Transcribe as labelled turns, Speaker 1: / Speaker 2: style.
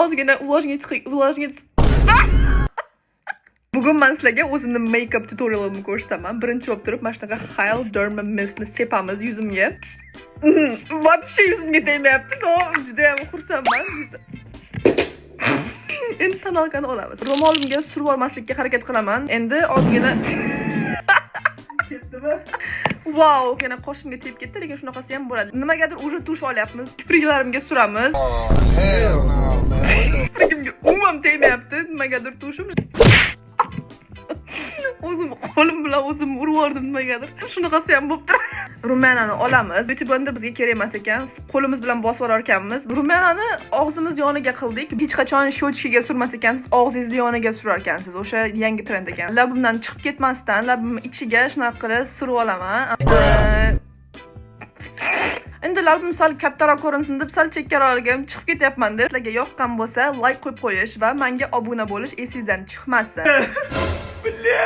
Speaker 1: Ozgina влажнец. Bugun men sizlarga o'zimning make-up tutorialimni ko'rsataman. Birinchi bo'lib turib, mana shunaqa Hyalderma mistni sepamiz yuzimga. Вообще yuzimga tegmayapti. Juda ham xursandman. Endi tonalkani olamiz. Ro'molimga surib olmaslikka harakat qilaman. Endi ozgina ketdimi? Wow, yana qoshimga tegib ketdi, lekin shunaqasi ham bo'ladi. Nimagadir уже tush olyapmiz. Kipriklarimga suramiz. Kiprigimga umuman tegmayapti. Nimagadir tushim. O'zim qo'lim bilan o'zim urib yubordim nimagadir. Shunaqasi ham bo'lib turadi. Rumenani olamiz. Beauty blender bizga kerak emas ekan. Qo'limiz bilan bosib olar ekanmiz. Rumenani og'zimiz yoniga qildik. Hech qachon shochkiga surmas ekansiz, og'zingizni yoniga surar ekansiz. O'sha yangi trend ekan. Labimdan chiqib ketmasdan, labimning ichiga shunaqa qilib surib olaman. Endi labim sal kattaroq ko'rinsin deb sal chekkaroqga chiqib ketyapman-da. Sizlarga yoqqan bo'lsa, like qo'yib qo'yish va menga obuna bo'lish esingizdan chiqmasin. Bля!